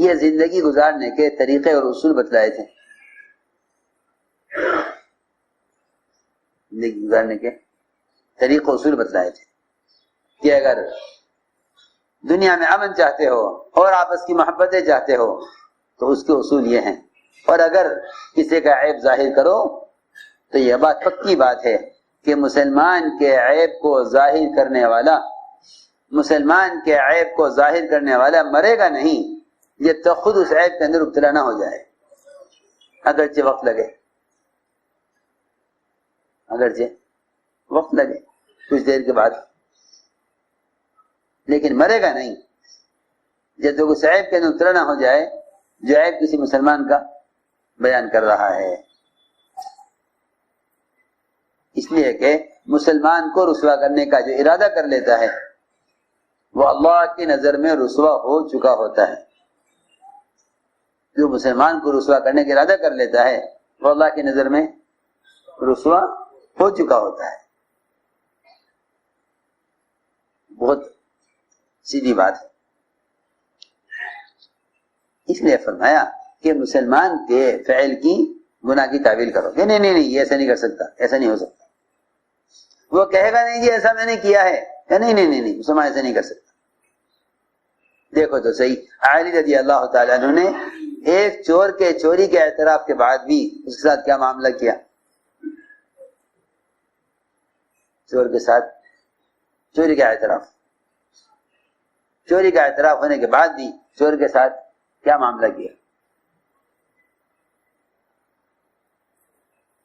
یہ زندگی گزارنے کے طریقے اور اصول بتلائے تھے، زندگی گزارنے کے طریقے اصول بتلائے تھے کہ اگر دنیا میں امن چاہتے ہو اور آپس کی محبتیں چاہتے ہو تو اس کے اصول یہ ہیں، اور اگر کسی کا عیب ظاہر کرو تو یہ بات پکی بات ہے کہ مسلمان کے عیب کو ظاہر کرنے والا مرے گا نہیں یہ تو خود اس عیب کے اندر مبتلا نہ ہو جائے، اگرچہ وقت لگے کچھ دیر کے بعد، لیکن مرے گا نہیں جب تک اس عیب کے اندر مبتلا نہ ہو جائے جو عیب کسی مسلمان کا بیان کر رہا ہے۔ اس لیے کہ مسلمان کو رسوا کرنے کا جو ارادہ کر لیتا ہے وہ اللہ کی نظر میں رسوا ہو چکا ہوتا ہے، جو مسلمان کو رسوا کرنے کا ارادہ کر لیتا ہے وہ اللہ کی نظر میں رسوا ہو چکا ہوتا ہے۔ بہت سیدھی بات ہے۔ اس لیے فرمایا کہ مسلمان کے فعل کی گناہ کی تعویل کرو کہ نہیں یہ ایسا نہیں کر سکتا، ایسا نہیں ہو سکتا، وہ کہے گا نہیں جی ایسا میں نے کیا ہے کہ نہیں مسلمان ایسا نہیں کر سکتا۔ دیکھو تو صحیح، علی رضی اللہ تعالیٰ عنہ نے ایک چور کے چوری کے اعتراف کے بعد بھی اس کے ساتھ کیا معاملہ کیا؟ چور کے ساتھ چوری کا اعتراف ہونے کے بعد بھی چور کے ساتھ کیا معاملہ کیا؟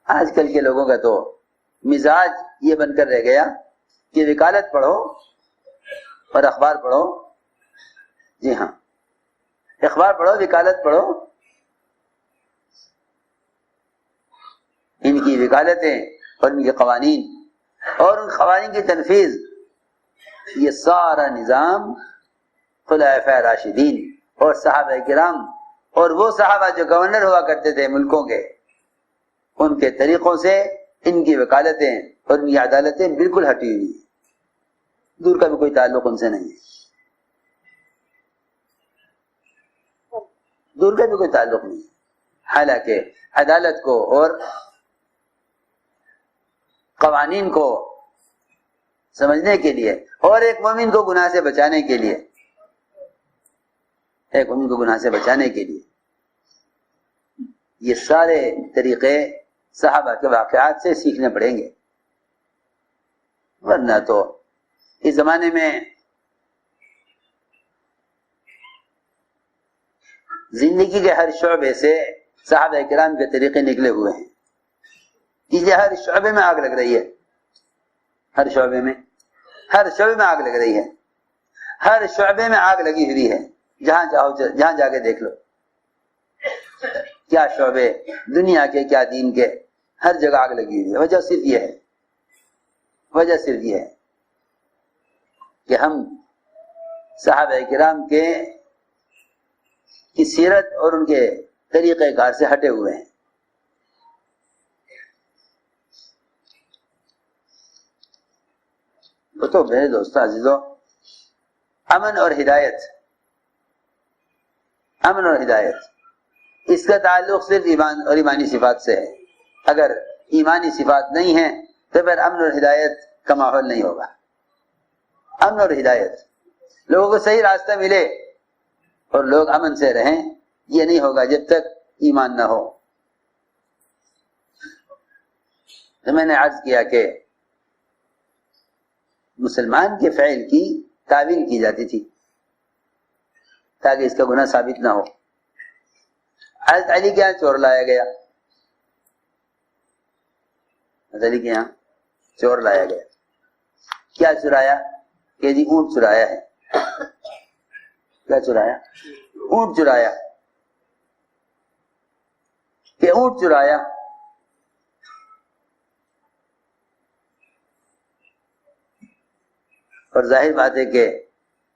آج کل کے لوگوں کا تو مزاج یہ بن کر رہ گیا کہ وکالت پڑھو اور اخبار پڑھو، جی ہاں اخبار پڑھو وکالت پڑھو، ان کی وکالتیں اور ان کے قوانین اور ان قوانین کی تنفیذ، یہ سارا نظام خلفائے راشدین اور صحابہ کرام اور وہ صحابہ جو گورنر ہوا کرتے تھے ملکوں کے، ان کے طریقوں سے ان کی وکالتیں اور ان کی عدالتیں بالکل ہٹی ہوئی ہیں، دور کا بھی کوئی تعلق ان سے نہیں ہے، دور کا بھی کوئی تعلق نہیں ہے۔ حالانکہ عدالت کو اور قوانین کو سمجھنے کے لیے اور ایک مومن کو گناہ سے بچانے کے لیے یہ سارے طریقے صحابہ کے واقعات سے سیکھنے پڑیں گے، ورنہ تو اس زمانے میں زندگی کے ہر شعبے سے صحابہ کرام کے طریقے نکلے ہوئے ہیں، اس لیے ہر شعبے میں آگ لگ رہی ہے، ہر شعبے میں آگ لگ رہی ہے، ہر شعبے میں آگ لگی ہوئی ہے، جہاں جا کے دیکھ لو، کیا شعبے دنیا کے کیا دین کے، ہر جگہ آگ لگی ہوئی ہے۔ وجہ صرف یہ ہے کہ ہم صحابہ کرام کی سیرت اور ان کے طریقہ کار سے ہٹے ہوئے ہیں۔ تو میرے دوستو عزیزو، امن اور ہدایت اس کا تعلق صرف ایمان اور ایمانی صفات سے ہے۔ اگر ایمانی صفات نہیں ہیں تو پھر امن اور ہدایت کا ماحول نہیں ہوگا۔ امن اور ہدایت، لوگوں کو صحیح راستہ ملے اور لوگ امن سے رہیں، یہ نہیں ہوگا جب تک ایمان نہ ہو۔ تو میں نے عرض کیا کہ مسلمان کے فعل کی تعویل کی جاتی تھی تاکہ اس کا گناہ ثابت نہ ہو۔ حضرت علی کے یہاں چور لایا گیا، کیا چرایا؟ کہ جی اونٹ چرایا ہے۔ کیا چرایا؟ اونٹ چرایا، کہ اونٹ چرایا۔ اور ظاہر بات ہے کہ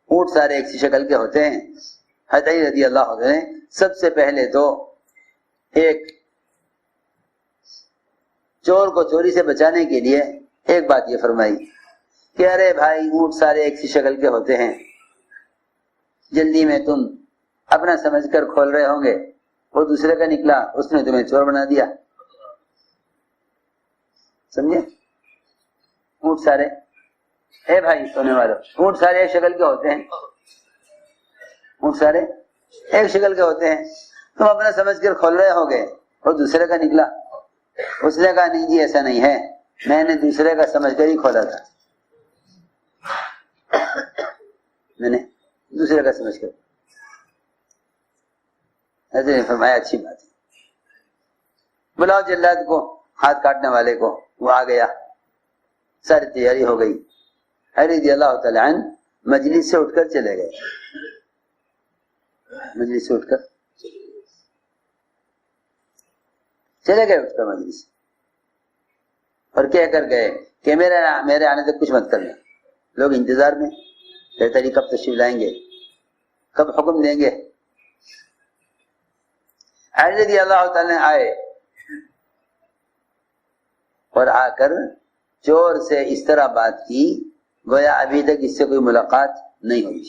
اونٹ سارے ایک سی شکل کے ہوتے ہیں۔ حضرت علی رضی اللہ عنہ نے سب سے پہلے تو ایک چور کو چوری سے بچانے کے لیے ایک بات یہ فرمائی کہ ارے بھائی اونٹ سارے ایک سی شکل کے ہوتے ہیں، جلدی میں تم اپنا سمجھ کر کھول رہے ہوں گے، وہ دوسرے کا نکلا، اس نے تمہیں چور بنا دیا. سمجھے؟ اونٹ سارے، اے بھائی سونے والوں، اونٹ سارے ایک شکل کے ہوتے ہیں، اونٹ سارے ایک شکل کے ہوتے ہیں. تم اپنا سمجھ کر کھول رہے ہوگے، اور دوسرے کا نکلا. اس نے کہا نہیں جی ایسا نہیں ہے، میں نے دوسرے کا سمجھ کر ہی کھولا تھا، میں نے دوسرے کا سمجھ کر. ایسے فرمایا اچھی بات ہے، بلاؤ جلاد کو، ہاتھ کاٹنے والے کو. وہ آ گیا، ساری تیاری ہو گئی. علی رضی اللہ تعالی عنہ مجلس سے اٹھ کر چلے گئے، مجلس سے اٹھ کر چلے گئے، اٹھ کر مجلس، اور کہہ کر گئے کہ میرے آنے تک کچھ مت کرنا. لوگ انتظار میں کہتے ہیں کب تشریف لائیں گے، کب حکم دیں گے. علی رضی اللہ تعالی آئے اور آ کر چور سے اس طرح بات کی گویا ابھی تک اس سے کوئی ملاقات نہیں ہوئی.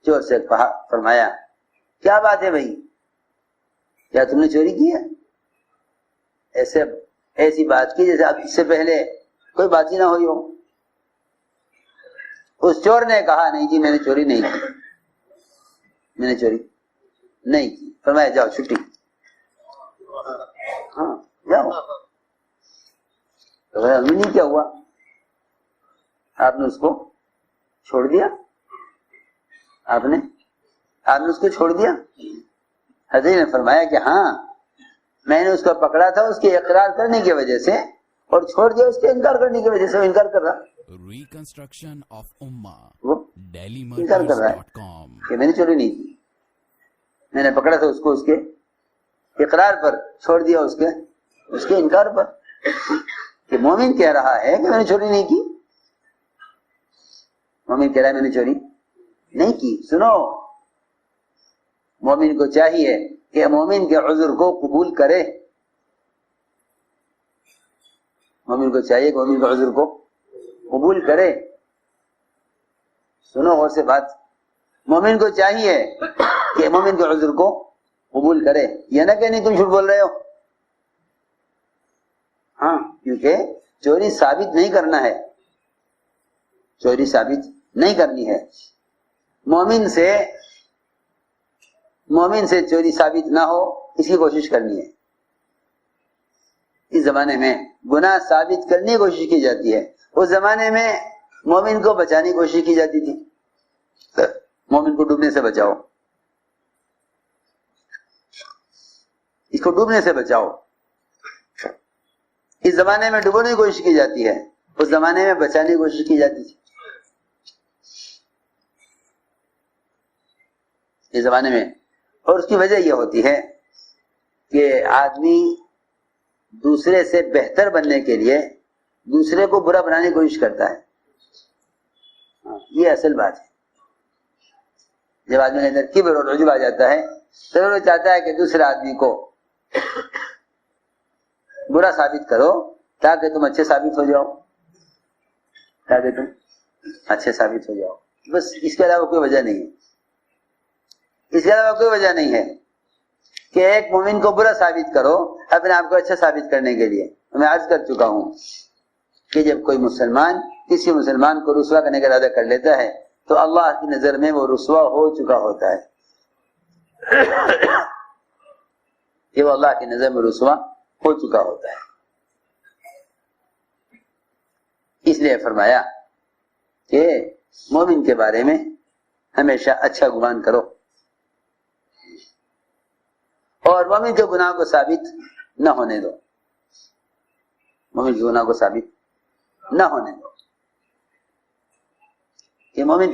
چور سے فرمایا کیا بات ہے بھائی، کیا تم نے چوری کی ہے؟ ایسی بات کی جیسے اب اس سے پہلے کوئی بات ہی نہ ہوئی ہو. اس چور نے کہا نہیں جی میں نے چوری نہیں کی، میں نے چوری نہیں کی. فرمایا جاؤ چھٹی. ہاں جاؤ. تو نہیں کیا ہوا، آپ نے اس کو چھوڑ دیا، آپ نے اس کو چھوڑ دیا. حضرت نے فرمایا کہ ہاں میں نے اس کو پکڑا تھا اس کے اقرار کرنے کی وجہ سے، اور چھوڑ دیا اس کے انکار کرنے کی وجہ سے. وہ انکار کر رہا، ریکنسٹرکشن آف امہ، وہ انکار کر رہا ہے کہ میں نے چوری نہیں کی، میں نے پکڑا تھا اس کو اس کے اقرار پر، چھوڑ دیا اس کے انکار پر. کہ مومن کہہ رہا ہے کہ میں نے چوری نہیں کی، مومن کہہ رہا ہے میں نے چوری نہیں کی. سنو، مومن کو چاہیے کہ مومن کے عذر کو قبول کرے، مومن کو چاہیے کہ مومن کے عذر کو قبول کرے. سنو غور سے بات، مومن کو چاہیے کہ مومن کے عذر کو قبول کرے. یہ نہ کہ نہیں تم جھوٹ بول رہے ہو. ہاں، کیونکہ چوری ثابت نہیں کرنا ہے، چوری ثابت نہیں کرنی ہے. مومن سے چوری ثابت نہ ہو اس کی کوشش کرنی ہے. اس زمانے میں گناہ ثابت کرنے کی کوشش کی جاتی ہے، اس زمانے میں مومن کو بچانے کی کوشش کی جاتی تھی. مومن کو ڈوبنے سے بچاؤ، اس کو ڈوبنے سے بچاؤ. اس زمانے میں ڈبونے کی کوشش کی جاتی ہے، اس زمانے میں بچانے کی کوشش کی جاتی تھی. اس زمانے میں، اور اس کی وجہ یہ ہوتی ہے کہ آدمی دوسرے سے بہتر بننے کے لیے دوسرے کو برا بنانے کی کوشش کرتا ہے. یہ اصل بات ہے. جب آدمی کے اندر کبر اور عجب آ جاتا ہے تو وہ چاہتا ہے کہ دوسرے آدمی کو برا ثابت کرو تاکہ تم اچھے ثابت ہو جاؤ، تاکہ تم اچھے ثابت ہو جاؤ. بس اس کے علاوہ کوئی وجہ نہیں ہے. اس کے علاوہ کوئی وجہ نہیں ہے کہ ایک مومن کو برا ثابت کرو اپنے آپ کو اچھا ثابت کرنے کے لیے. میں عرض کر چکا ہوں کہ جب کوئی مسلمان کسی مسلمان کو رسوا کرنے کا ارادہ کر لیتا ہے تو اللہ کی نظر میں وہ رسوا ہو چکا ہوتا ہے. کہ وہ اللہ کی نظر میں رسوا ہو چکا ہوتا ہے. اس لیے فرمایا کہ مومن کے بارے میں ہمیشہ اچھا گمان کرو، اور مومن کے گناہ کو ثابت نہ ہونے دو، مومن کے گناہ کو ثابت نہ ہونے دو. کہ مومن